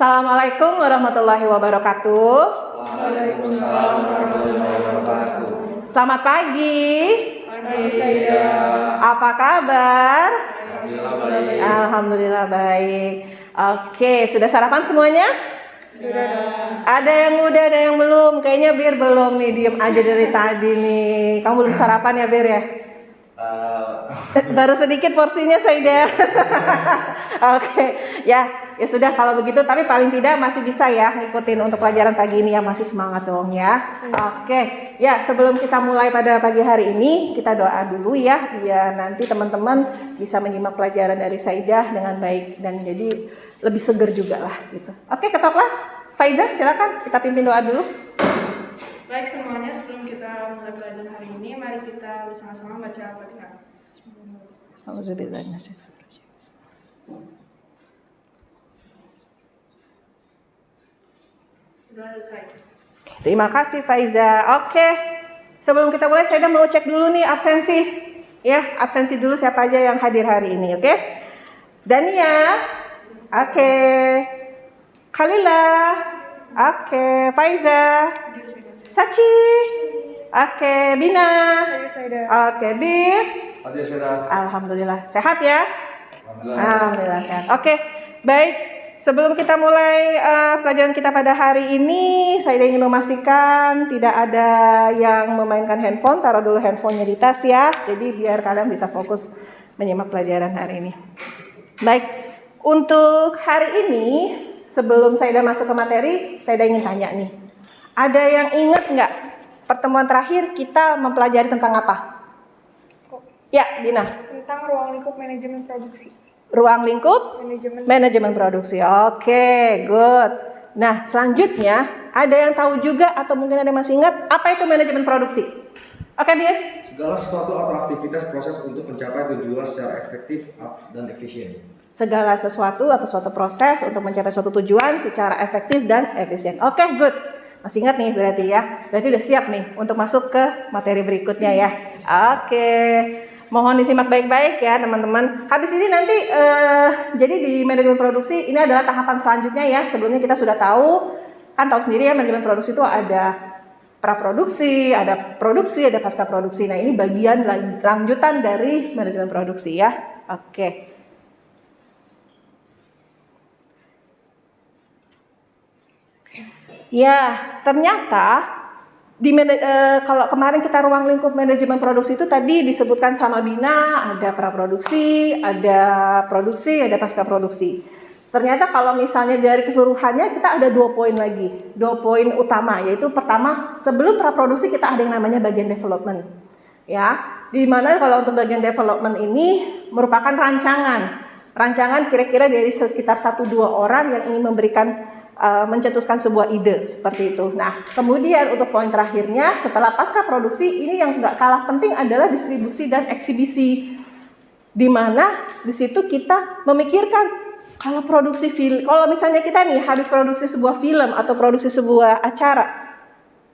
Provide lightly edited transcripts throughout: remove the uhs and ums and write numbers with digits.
Assalamualaikum warahmatullahi wabarakatuh. Waalaikumsalam warahmatullahi wabarakatuh. Selamat pagi. Pagi Saidah. Apa kabar? Alhamdulillah baik. Alhamdulillah baik. Oke, sudah sarapan semuanya? Sudah. Ada yang udah, ada yang belum. Kayaknya Bir belum nih, diem aja dari tadi nih. Kamu belum sarapan ya Bir ya? Baru sedikit porsinya Saidah. Oke, ya sudah kalau begitu. Tapi paling tidak masih bisa ya ngikutin untuk pelajaran pagi ini ya, masih semangat dong ya. Oke, ya sebelum kita mulai pada pagi hari ini kita doa dulu ya, biar nanti teman-teman bisa menyimak pelajaran dari Saidah dengan baik dan jadi lebih seger juga lah gitu. Oke, ketua kelas Faiza silakan kita pimpin doa dulu. Baik semuanya, sebelum kita mulai pelajaran hari ini, mari kita bersama-sama baca Al-Fatihah. Sudah selesai. Terima kasih Faiza. Oke, sebelum kita mulai saya mau cek dulu nih absensi. Ya, absensi dulu siapa aja yang hadir hari ini, oke? Dania, oke. Khalila, oke. Faiza, Sachi, oke. Bina, oke. Bir, Hadir Saidah. alhamdulillah sehat ya. Alhamdulillah. Alhamdulillah sehat. Oke, baik. Sebelum kita mulai pelajaran kita pada hari ini, saya ingin memastikan tidak ada yang memainkan handphone. Taruh dulu handphonenya di tas ya. Jadi biar kalian bisa fokus menyimak pelajaran hari ini. Baik, untuk hari ini sebelum saya masuk ke materi, saya ingin tanya nih. Ada yang ingat nggak pertemuan terakhir kita mempelajari tentang apa? Ya, Dina. Tentang ruang lingkup manajemen produksi. Ruang lingkup manajemen produksi. Oke, good. Nah, selanjutnya ada yang tahu juga atau mungkin ada yang masih ingat apa itu manajemen produksi? Oke, Bir. Segala sesuatu atau aktivitas proses untuk mencapai tujuan secara efektif dan efisien. Segala sesuatu atau suatu proses untuk mencapai suatu tujuan secara efektif dan efisien. Oke, good. Masih ingat nih berarti ya. Berarti udah siap nih untuk masuk ke materi berikutnya ya. Oke. Mohon disimak baik-baik ya teman-teman. Habis ini nanti jadi di manajemen produksi ini adalah tahapan selanjutnya ya. Sebelumnya kita sudah tahu, kan tahu sendiri ya manajemen produksi itu ada praproduksi, ada produksi, ada pasca produksi. Nah ini bagian lanjutan dari manajemen produksi ya. Oke. Ya ternyata kalau kemarin kita ruang lingkup manajemen produksi itu tadi disebutkan sama Bina, ada praproduksi, ada produksi, ada pasca produksi. Ternyata kalau misalnya dari keseluruhannya kita ada 2 poin lagi, 2 poin utama, yaitu pertama sebelum praproduksi kita ada yang namanya bagian development, ya, di mana kalau untuk bagian development ini merupakan rancangan kira-kira dari sekitar 1-2 orang yang ingin memberikan mencetuskan sebuah ide seperti itu. Nah, kemudian untuk poin terakhirnya setelah pasca produksi ini yang nggak kalah penting adalah distribusi dan eksibisi, di mana di situ kita memikirkan kalau produksi film, kalau misalnya kita nih habis produksi sebuah film atau produksi sebuah acara,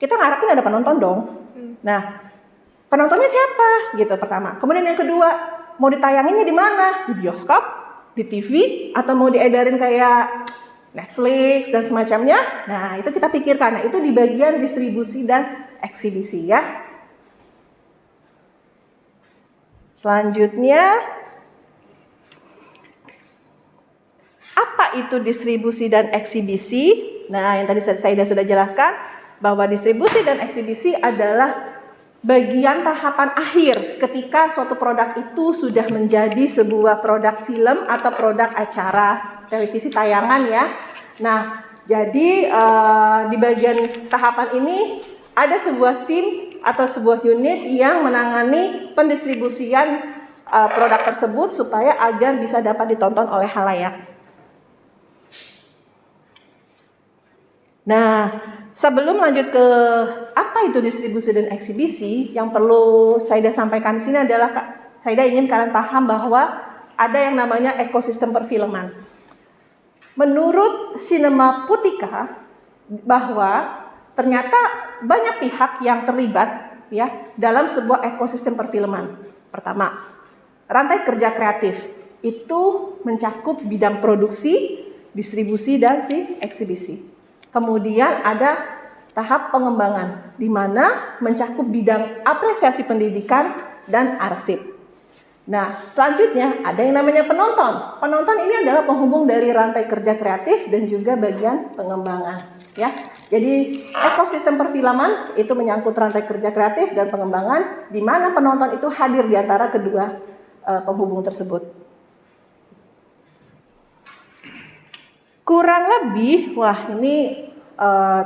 kita ngarepin ada penonton dong. Nah, penontonnya siapa? Gitu pertama. Kemudian yang kedua, mau ditayanginnya di mana? Di bioskop, di TV, atau mau diedarin kayak Netflix dan semacamnya. Nah, itu kita pikirkan. Nah, itu di bagian distribusi dan eksibisi ya. Selanjutnya, apa itu distribusi dan eksibisi? Nah, yang tadi saya sudah jelaskan bahwa distribusi dan eksibisi adalah bagian tahapan akhir ketika suatu produk itu sudah menjadi sebuah produk film atau produk acara televisi tayangan ya. Nah, jadi di bagian tahapan ini ada sebuah tim atau sebuah unit yang menangani pendistribusian produk tersebut supaya agar bisa dapat ditonton oleh khalayak. Nah, sebelum lanjut ke apa itu distribusi dan eksibisi, yang perlu Saida sampaikan di sini adalah Saida ingin kalian paham bahwa ada yang namanya ekosistem perfilman. Menurut Cinemaputika bahwa ternyata banyak pihak yang terlibat ya dalam sebuah ekosistem perfilman. Pertama, rantai kerja kreatif itu mencakup bidang produksi, distribusi dan si eksibisi. Kemudian ada tahap pengembangan, di mana mencakup bidang apresiasi pendidikan dan arsip. Nah, selanjutnya ada yang namanya penonton. Penonton ini adalah penghubung dari rantai kerja kreatif dan juga bagian pengembangan. Ya, jadi ekosistem perfilman itu menyangkut rantai kerja kreatif dan pengembangan, di mana penonton itu hadir di antara kedua penghubung tersebut. Kurang lebih, wah ini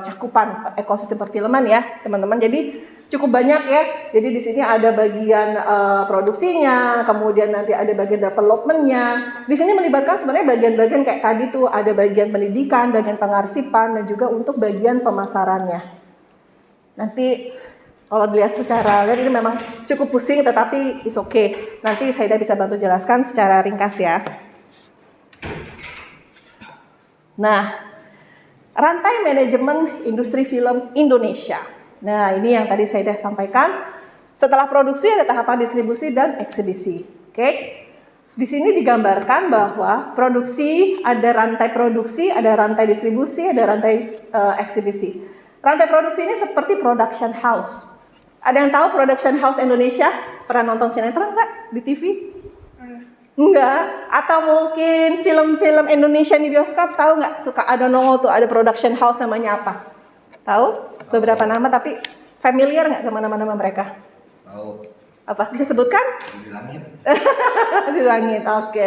cakupan ekosistem perfilman ya teman-teman. Jadi cukup banyak ya. Jadi di sini ada bagian produksinya, kemudian nanti ada bagian developmentnya. Di sini melibatkan sebenarnya bagian-bagian kayak tadi tuh, ada bagian pendidikan, bagian pengarsipan, dan juga untuk bagian pemasarannya. Nanti kalau dilihat secara ini memang cukup pusing, tetapi it's okay. Nanti saya bisa bantu jelaskan secara ringkas ya. Nah, rantai manajemen industri film Indonesia. Nah, ini yang tadi saya sudah sampaikan. Setelah produksi ada tahapan distribusi dan eksibisi. Oke. Di sini digambarkan bahwa produksi, ada rantai produksi, ada rantai distribusi, ada rantai eksibisi. Rantai produksi ini seperti production house. Ada yang tahu production house Indonesia? Pernah nonton sinetron nggak di TV? Enggak, atau mungkin film-film Indonesia di bioskop, tahu nggak? Suka ada nongol tuh, ada production house namanya apa? Tahu? Beberapa nama, tapi familiar nggak sama nama-nama mereka? Tahu. Apa? Bisa sebutkan? Di langit. Di langit, oke.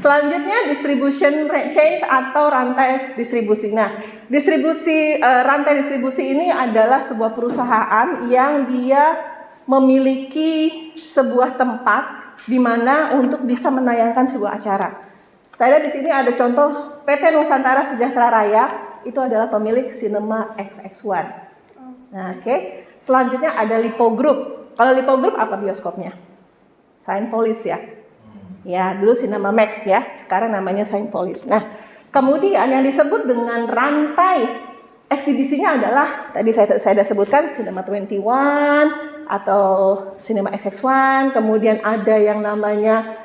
Selanjutnya distribution chain atau rantai distribusi. Nah, rantai distribusi ini adalah sebuah perusahaan yang dia memiliki sebuah tempat di mana untuk bisa menayangkan sebuah acara. Saya lihat di sini ada contoh PT Nusantara Sejahtera Raya, itu adalah pemilik Cinema XX1. Nah, oke. Selanjutnya ada Lipo Group. Kalau Lipo Group apa bioskopnya? Cinepolis ya. Ya, dulu Cinema Max ya, sekarang namanya Cinepolis. Nah, kemudian yang disebut dengan rantai eksibisinya adalah tadi saya sudah sebutkan Cinema 21 atau Cinema XX1, kemudian ada yang namanya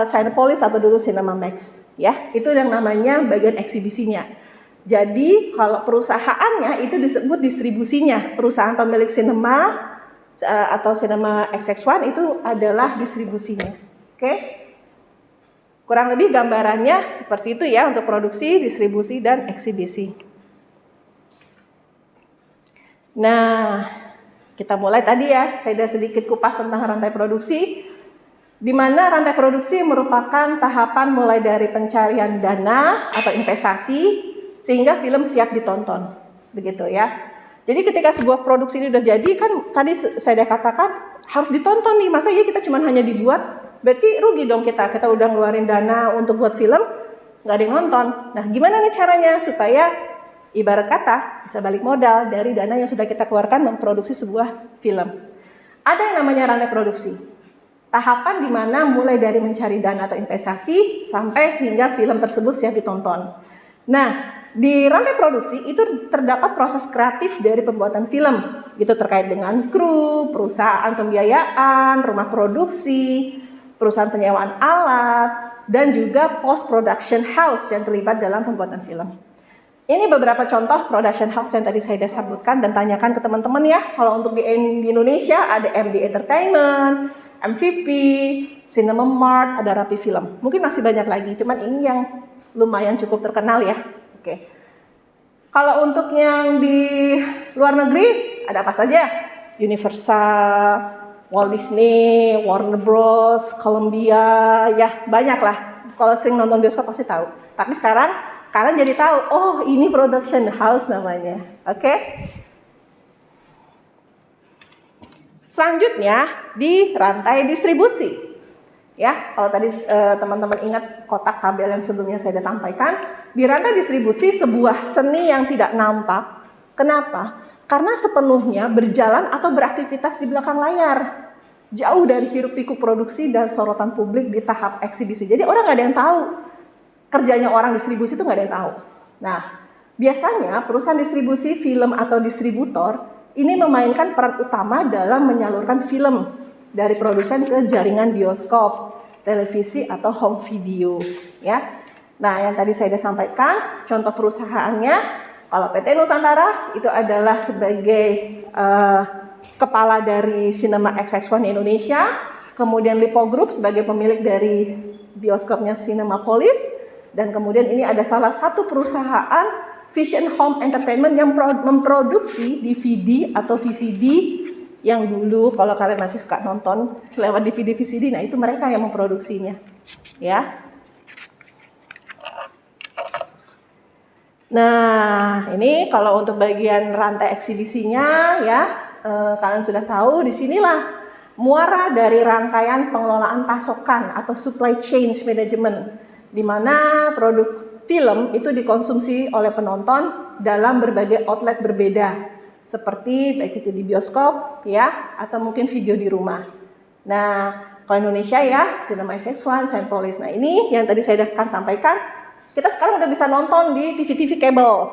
Cinepolis atau dulu Cinema Max ya. Itu yang namanya bagian eksibisinya. Jadi kalau perusahaannya itu disebut distribusinya. Perusahaan pemilik sinema atau Cinema XX1 itu adalah distribusinya. Oke. Kurang lebih gambarannya seperti itu ya untuk produksi, distribusi, dan eksibisi. Nah, kita mulai tadi ya, saya sudah sedikit kupas tentang rantai produksi, di mana rantai produksi merupakan tahapan mulai dari pencarian dana atau investasi sehingga film siap ditonton, begitu ya. Jadi ketika sebuah produksi ini udah jadi, kan tadi saya sudah katakan harus ditonton nih, masa ya kita cuma hanya dibuat, berarti rugi dong kita udah ngeluarin dana untuk buat film, nggak ada yang nonton. Nah, gimana nih caranya supaya ibarat kata bisa balik modal dari dana yang sudah kita keluarkan memproduksi sebuah film? Ada yang namanya rantai produksi. Tahapan di mana mulai dari mencari dana atau investasi sampai sehingga film tersebut siap ditonton. Nah, di rantai produksi itu terdapat proses kreatif dari pembuatan film. Itu terkait dengan kru, perusahaan pembiayaan, rumah produksi, perusahaan penyewaan alat, dan juga post production house yang terlibat dalam pembuatan film. Ini beberapa contoh production house yang tadi saya sudah sebutkan dan tanyakan ke teman-teman ya. Kalau untuk di Indonesia ada MD Entertainment, MVP, Cinema Mart, ada Rapi Film. Mungkin masih banyak lagi, cuman ini yang lumayan cukup terkenal ya. Oke. Kalau untuk yang di luar negeri ada apa saja? Universal, Walt Disney, Warner Bros, Columbia, ya banyak lah. Kalau sering nonton bioskop pasti tahu. Tapi sekarang kalian jadi tahu, oh ini production house namanya. Oke? Selanjutnya di rantai distribusi. Ya, kalau tadi teman-teman ingat kotak tabel yang sebelumnya saya sudah sampaikan, di rantai distribusi sebuah seni yang tidak nampak. Kenapa? Karena sepenuhnya berjalan atau beraktivitas di belakang layar, jauh dari hiruk pikuk produksi dan sorotan publik di tahap eksibisi. Jadi orang nggak ada yang tahu kerjanya orang distribusi, itu nggak ada yang tahu. Nah, biasanya perusahaan distribusi film atau distributor ini memainkan peran utama dalam menyalurkan film dari produsen ke jaringan bioskop, televisi atau home video, ya. Nah, yang tadi saya sudah sampaikan, contoh perusahaannya, kalau PT Nusantara itu adalah sebagai kepala dari Cinema XX1 Indonesia, kemudian Lipo Group sebagai pemilik dari bioskopnya Cinemapolis, dan kemudian ini ada salah satu perusahaan Vision Home Entertainment yang memproduksi DVD atau VCD yang dulu kalau kalian masih suka nonton lewat DVD VCD, nah itu mereka yang memproduksinya, ya. Nah, ini kalau untuk bagian rantai eksibisinya ya, kalian sudah tahu disinilah muara dari rangkaian pengelolaan pasokan atau supply chain management, di mana produk film itu dikonsumsi oleh penonton dalam berbagai outlet berbeda, seperti baik itu di bioskop ya, atau mungkin video di rumah. Nah, kalau Indonesia ya, Cinema XX1, Cinepolis. Nah, ini yang tadi saya akan sampaikan. Kita sekarang udah bisa nonton di TV-TV kabel,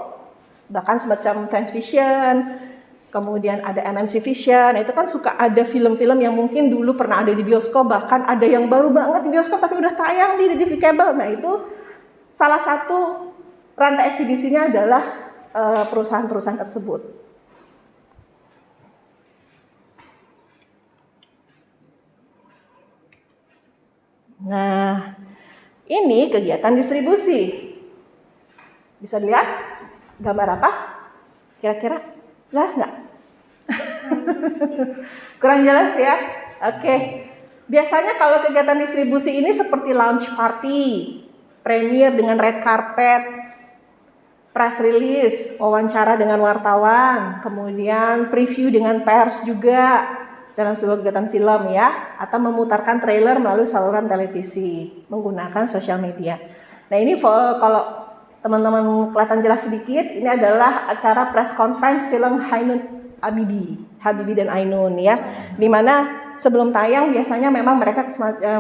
bahkan semacam Transvision, kemudian ada MNC Vision. Itu kan suka ada film-film yang mungkin dulu pernah ada di bioskop, bahkan ada yang baru banget di bioskop tapi udah tayang di TV kabel. Nah, itu salah satu rantai eksibisinya adalah perusahaan-perusahaan tersebut. Nah, ini kegiatan distribusi. Bisa dilihat gambar apa? Kira-kira jelas nggak? Kurang jelas ya? Oke. Biasanya kalau kegiatan distribusi ini seperti launch party, premier dengan red carpet, press release, wawancara dengan wartawan, kemudian preview dengan pers juga dalam sebuah kegiatan film ya, atau memutarkan trailer melalui saluran televisi menggunakan sosial media. Nah, ini kalau teman-teman kelihatan jelas sedikit, ini adalah acara press conference film Habibie dan Ainun ya, dimana sebelum tayang biasanya memang mereka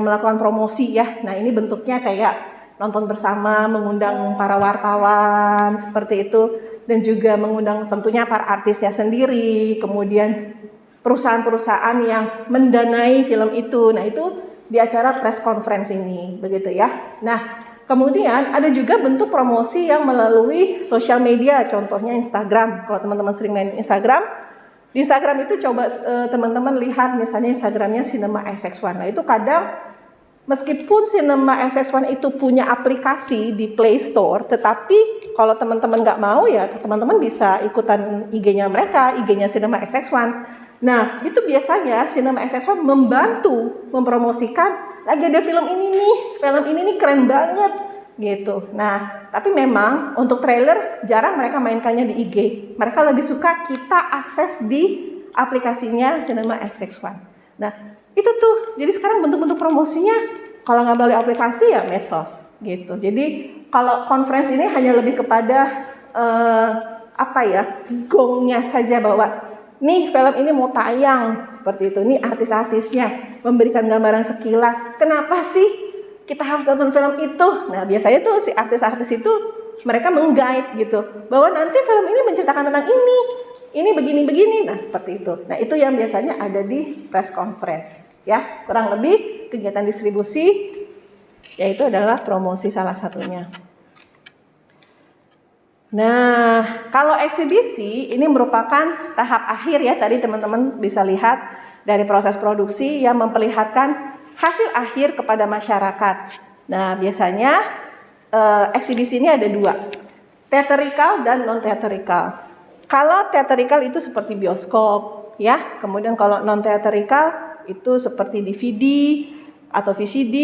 melakukan promosi ya. Nah, ini bentuknya kayak nonton bersama, mengundang para wartawan seperti itu, dan juga mengundang tentunya para artisnya sendiri, kemudian perusahaan-perusahaan yang mendanai film itu. Nah, itu di acara press conference ini, begitu ya. Nah, kemudian ada juga bentuk promosi yang melalui sosial media, contohnya Instagram. Kalau teman-teman sering main Instagram, di Instagram itu coba teman-teman lihat misalnya Instagramnya Cinema XX1. Nah, itu kadang meskipun Cinema XX1 itu punya aplikasi di Play Store, tetapi kalau teman-teman nggak mau ya teman-teman bisa ikutan IG-nya mereka, IG-nya Cinema XX1. Nah, itu biasanya Cinema XX1 membantu mempromosikan lagi ada film ini nih keren banget gitu. Nah, tapi memang untuk trailer jarang mereka mainkannya di IG. Mereka lebih suka kita akses di aplikasinya Cinema XX1. Nah, itu tuh. Jadi sekarang bentuk-bentuk promosinya kalau nggak melalui aplikasi ya medsos gitu. Jadi kalau conference ini hanya lebih kepada gongnya saja bahwa nih film ini mau tayang seperti itu. Nih artis-artisnya memberikan gambaran sekilas. Kenapa sih kita harus nonton film itu? Nah, biasanya tuh si artis-artis itu mereka meng-guide gitu bahwa nanti film ini menceritakan tentang ini begini-begini. Nah, seperti itu. Nah, itu yang biasanya ada di press conference ya. Kurang lebih kegiatan distribusi yaitu adalah promosi salah satunya. Nah, kalau eksibisi ini merupakan tahap akhir ya, tadi teman-teman bisa lihat dari proses produksi yang memperlihatkan hasil akhir kepada masyarakat. Nah, biasanya eksibisi ini ada dua, theatrical dan non-theatrical. Kalau theatrical itu seperti bioskop ya, kemudian kalau non-theatrical itu seperti DVD atau VCD,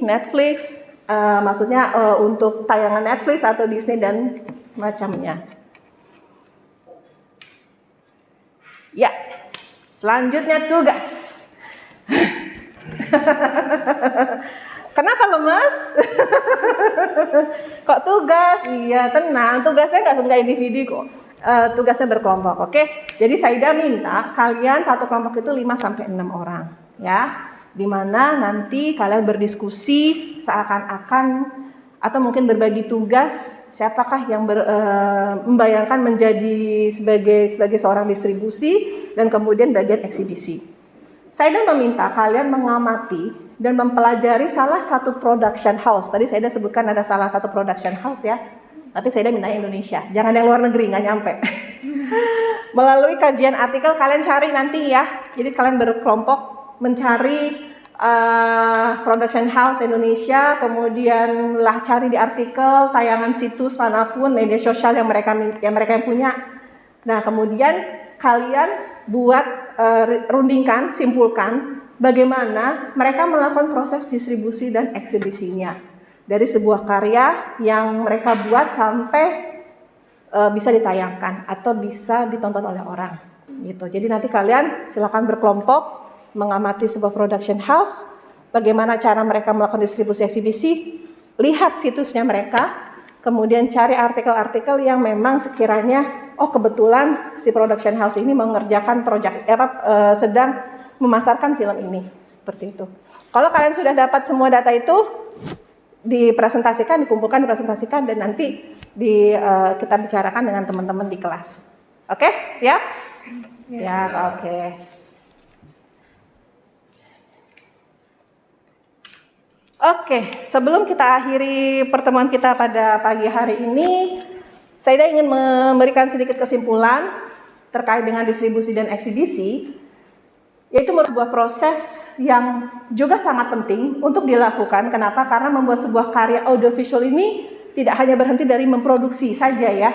Netflix, maksudnya untuk tayangan Netflix atau Disney dan semacamnya. Ya, selanjutnya tugas. Kenapa lemas? Kok tugas? Iya, tenang. Tugasnya nggak individu kok. Tugasnya berkelompok, oke? Jadi Saida minta kalian satu kelompok itu 5-6 orang, ya. Dimana nanti kalian berdiskusi seakan-akan atau mungkin berbagi tugas siapakah yang membayangkan menjadi sebagai seorang distribusi dan kemudian bagian eksibisi. Saya meminta kalian mengamati dan mempelajari salah satu production house. Tadi saya udah sebutkan ada salah satu production house ya, tapi saya udah minta Indonesia, jangan yang luar negeri, nggak nyampe. Melalui kajian artikel kalian cari nanti ya, jadi kalian berkelompok mencari production house Indonesia, kemudian lah cari di artikel, tayangan situs manapun, media sosial yang mereka punya. Nah kemudian kalian buat rundingkan, simpulkan bagaimana mereka melakukan proses distribusi dan eksibisinya dari sebuah karya yang mereka buat sampai bisa ditayangkan atau bisa ditonton oleh orang gitu. Jadi nanti kalian silakan berkelompok mengamati sebuah production house, bagaimana cara mereka melakukan distribusi eksibisi, lihat situsnya mereka, kemudian cari artikel-artikel yang memang sekiranya kebetulan si production house ini mengerjakan sedang memasarkan film ini, seperti itu. Kalau kalian sudah dapat semua data itu, dipresentasikan, dikumpulkan, dipresentasikan, dan nanti kita bicarakan dengan teman-teman di kelas. Oke, siap? Siap, oke. Oke, sebelum kita akhiri pertemuan kita pada pagi hari ini, saya ingin memberikan sedikit kesimpulan terkait dengan distribusi dan eksibisi, yaitu sebuah proses yang juga sangat penting untuk dilakukan. Kenapa? Karena membuat sebuah karya audiovisual ini tidak hanya berhenti dari memproduksi saja ya,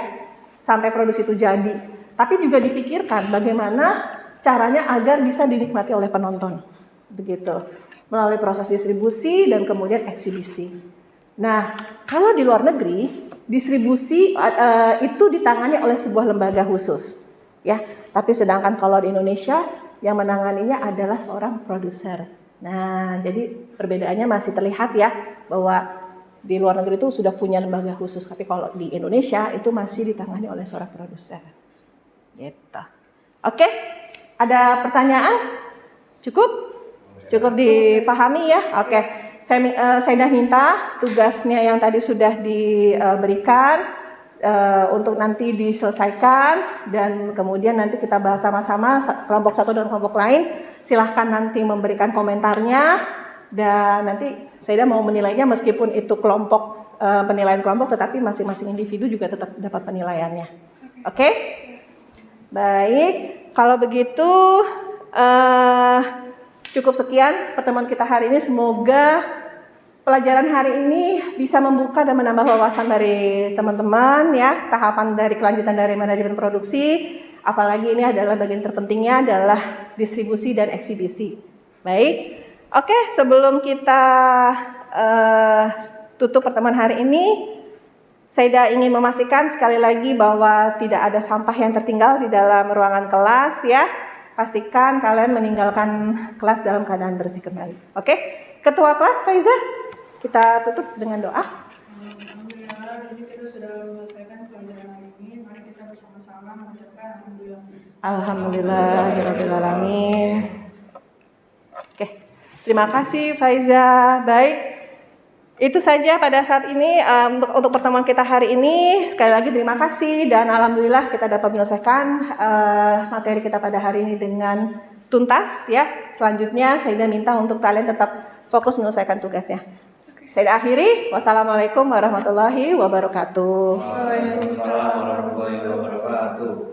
sampai produksi itu jadi, tapi juga dipikirkan bagaimana caranya agar bisa dinikmati oleh penonton, begitu. Melalui proses distribusi dan kemudian eksibisi. Nah, kalau di luar negeri, distribusi itu ditangani oleh sebuah lembaga khusus, ya. Tapi sedangkan kalau di Indonesia, yang menanganinya adalah seorang produser. Nah, jadi perbedaannya masih terlihat ya, bahwa di luar negeri itu sudah punya lembaga khusus, tapi kalau di Indonesia itu masih ditangani oleh seorang produser. Gitu. Oke, ada pertanyaan? Cukup? Cukup dipahami ya? Oke, saya dah minta tugasnya yang tadi sudah diberikan untuk nanti diselesaikan, dan kemudian nanti kita bahas sama-sama kelompok satu dan kelompok lain. Silahkan nanti memberikan komentarnya, dan nanti saya mau menilainya meskipun itu kelompok penilaian kelompok, tetapi masing-masing individu juga tetap dapat penilaiannya. Oke? Baik, kalau begitu cukup sekian pertemuan kita hari ini. Semoga pelajaran hari ini bisa membuka dan menambah wawasan dari teman-teman ya, tahapan dari kelanjutan dari manajemen produksi. Apalagi ini adalah bagian terpentingnya adalah distribusi dan eksibisi. Baik, oke, sebelum kita tutup pertemuan hari ini, saya ingin memastikan sekali lagi bahwa tidak ada sampah yang tertinggal di dalam ruangan kelas ya. Pastikan kalian meninggalkan kelas dalam keadaan bersih kembali. Oke, Ketua kelas Faiza, kita tutup dengan doa. Alhamdulillah, jadi kita sudah menyelesaikan pelajaran hari ini. Mari kita bersama-sama mengucapkan alhamdulillah. Alhamdulillahirrahmanirrahim. Oke, terima kasih Faiza. Baik, itu saja pada saat ini untuk pertemuan kita hari ini. Sekali lagi terima kasih, dan alhamdulillah kita dapat menyelesaikan materi kita pada hari ini dengan tuntas ya. Selanjutnya saya minta untuk kalian tetap fokus menyelesaikan tugasnya. Saya akhiri. Wassalamualaikum warahmatullahi wabarakatuh. Waalaikumsalam warahmatullahi wabarakatuh.